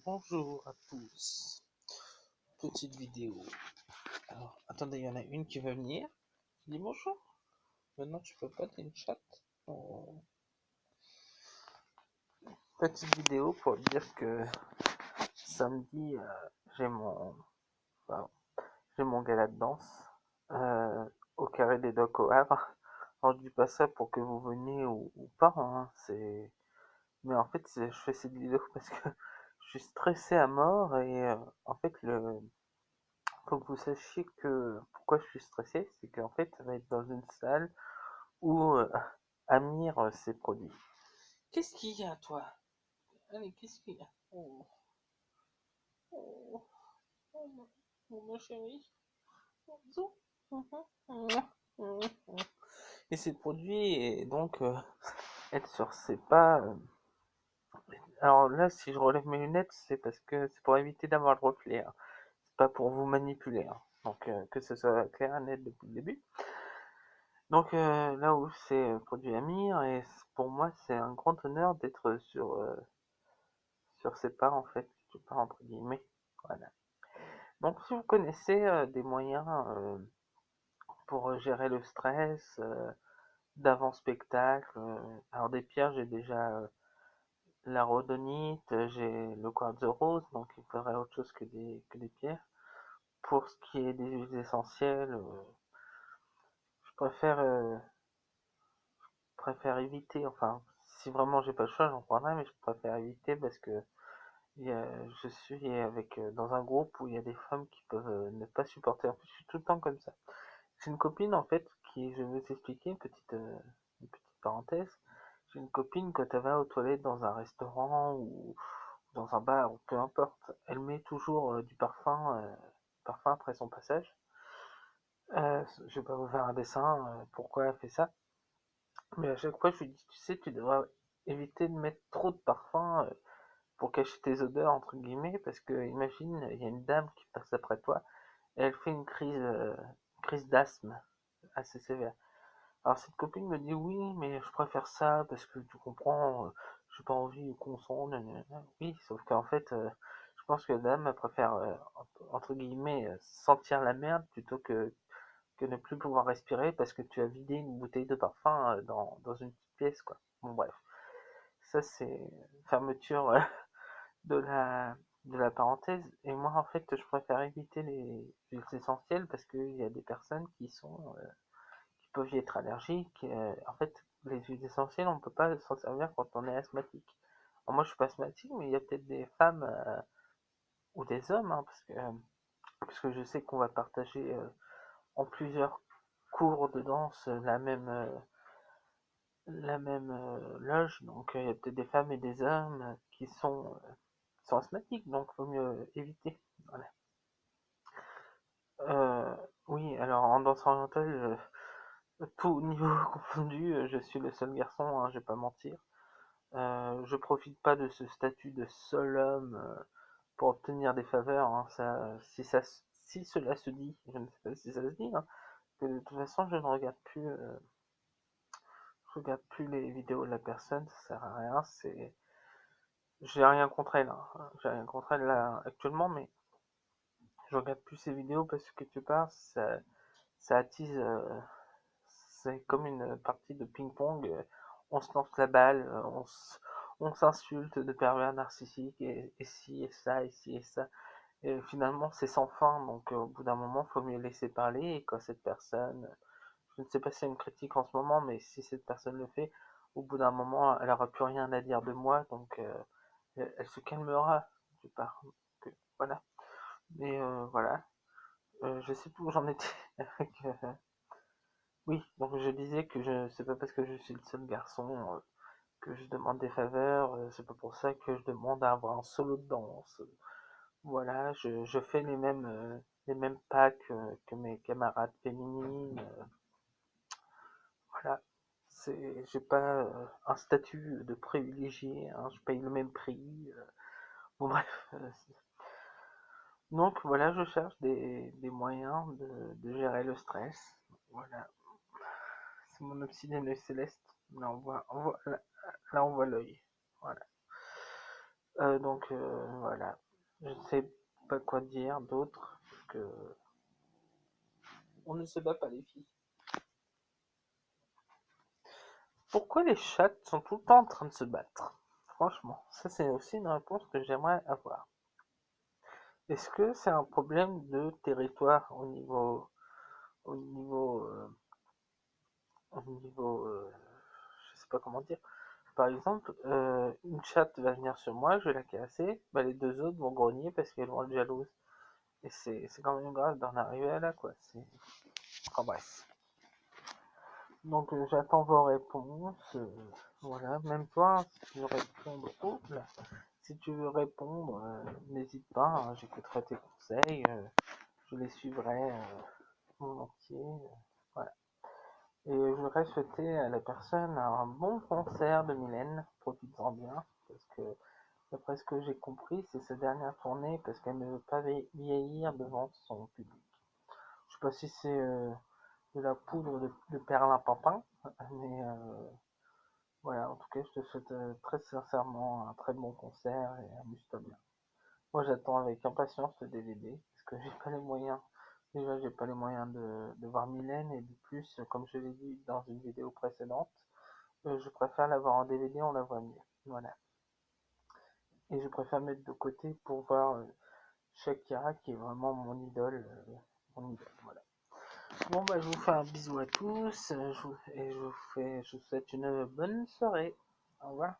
Bonjour à tous. Petite vidéo. Alors, attendez, il y en a une qui va venir. Dis bonjour. Maintenant, tu peux pas, t'es une chatte. Oh. Petite vidéo pour dire que samedi, j'ai mon, enfin, j'ai mon gala de danse au Carré des Docks au Havre. Alors, je dis pas ça pour que vous veniez ou pas, hein, mais en fait, je fais cette vidéo parce que je suis stressé à mort et en fait, faut que vous sachiez que pourquoi je suis stressé, c'est qu'en fait, ça va être dans une salle où Amir s'est produit. Qu'est-ce qu'il y a, toi? Allez, qu'est-ce qu'il y a? Oh, oh, oh, ma chérie. Bisous. Il s'est produit et donc être sur ses pas. Alors là, si je relève mes lunettes, c'est parce que c'est pour éviter d'avoir le reflet, hein. C'est pas pour vous manipuler, hein. Donc que ce soit clair et net depuis le début. Donc là où c'est produit Amir, et pour moi c'est un grand honneur d'être sur ses pas en fait, quelque part entre guillemets. Voilà. Donc si vous connaissez des moyens pour gérer le stress d'avant-spectacle, alors des pierres j'ai déjà la rhodonite, j'ai le quartz rose, donc il faudrait autre chose que des pierres. Pour ce qui est des huiles essentielles, je préfère éviter, enfin, si vraiment j'ai pas le choix, j'en prendrai, mais je préfère éviter parce que je suis avec dans un groupe où il y a des femmes qui peuvent ne pas supporter. En plus, je suis tout le temps comme ça. J'ai une copine en fait qui, je vais vous expliquer une petite parenthèse. J'ai une copine quand elle va aux toilettes dans un restaurant ou dans un bar ou peu importe, elle met toujours du parfum après son passage. Je vais pas vous faire un dessin pourquoi elle fait ça. Mais à chaque fois, je lui dis, tu sais, tu devrais éviter de mettre trop de parfum pour cacher tes odeurs, entre guillemets, parce que imagine, il y a une dame qui passe après toi, et elle fait une crise d'asthme assez sévère. Alors cette copine me dit, oui, mais je préfère ça, parce que tu comprends, j'ai pas envie qu'on sente, nanana. Oui, sauf qu'en fait, je pense que la dame elle préfère, entre guillemets, sentir la merde plutôt que ne plus pouvoir respirer parce que tu as vidé une bouteille de parfum dans une petite pièce, quoi. Bon, bref. Ça, c'est fermeture de la, de la parenthèse. Et moi, en fait, je préfère éviter les huiles essentielles parce qu'il y a des personnes qui peuvent y être allergiques. En fait, les huiles essentielles, on peut pas s'en servir quand on est asthmatique. Alors, moi, je suis pas asthmatique, mais il y a peut-être des femmes ou des hommes, hein, parce que je sais qu'on va partager en plusieurs cours de danse la même loge, donc il y a peut-être des femmes et des hommes qui sont asthmatiques, donc il vaut mieux éviter. Voilà. Oui, alors en danse orientale, tout niveau confondu, je suis le seul garçon, hein, je vais pas mentir. Je profite pas de ce statut de seul homme pour obtenir des faveurs, hein, si cela se dit, je ne sais pas si ça se dit, hein, que de toute façon je regarde plus les vidéos de la personne, ça sert à rien, j'ai rien contre elle, hein. J'ai rien contre elle là actuellement, mais je regarde plus ses vidéos parce que quelque part ça attise, c'est comme une partie de ping-pong, on se lance la balle, on s'insulte de pervers narcissiques et ci et ça et ci et ça. Et finalement c'est sans fin, donc au bout d'un moment il faut mieux laisser parler et quand cette personne, je ne sais pas si c'est une critique en ce moment, mais si cette personne le fait, au bout d'un moment elle aura plus rien à dire de moi, donc elle se calmera, je pars. Donc, voilà. Mais voilà. Je sais plus où j'en étais avec. Oui, donc je disais que c'est pas parce que je suis le seul garçon que je demande des faveurs, c'est pas pour ça que je demande à avoir un solo de danse. Voilà, je fais les mêmes pas que mes camarades féminines. Voilà. J'ai pas un statut de privilégié, hein, je paye le même prix. Bon bref, donc voilà, je cherche des moyens de gérer le stress. Voilà, c'est mon obsidienne céleste. Là on voit l'œil. Voilà. Donc voilà, je sais pas quoi dire d'autre, parce que on ne se bat pas les filles. Pourquoi les chats sont tout le temps en train de se battre? Franchement, ça c'est aussi une réponse que j'aimerais avoir. Est-ce que c'est un problème de territoire au niveau, je sais pas comment dire. Par exemple, une chatte va venir sur moi, je vais la casser, bah, les deux autres vont grogner parce qu'elles vont être jalouses. Et c'est quand même grave d'en arriver à là, quoi. Enfin bref. Donc j'attends vos réponses. Voilà, même toi, si tu veux répondre, si tu veux répondre, n'hésite pas, hein, j'écouterai tes conseils, je les suivrai volontiers. Voilà. Et je voudrais souhaiter à la personne un bon concert de Mylène, profites-en bien, parce que d'après ce que j'ai compris, c'est sa dernière tournée parce qu'elle ne veut pas vieillir devant son public. Je sais pas si c'est de la poudre de perlimpinpin, mais voilà, en tout cas, je te souhaite très sincèrement un très bon concert et amuse-toi bien. Moi, j'attends avec impatience le DVD parce que j'ai pas les moyens. Déjà, j'ai pas les moyens de voir Mylène et de plus, comme je l'ai dit dans une vidéo précédente, je préfère l'avoir en DVD, on la voit mieux. Voilà. Et je préfère mettre de côté pour voir Shakira qui est vraiment mon idole. Mon idole, voilà. Bon, bah, je vous fais un bisou à tous et je vous souhaite une bonne soirée. Au revoir.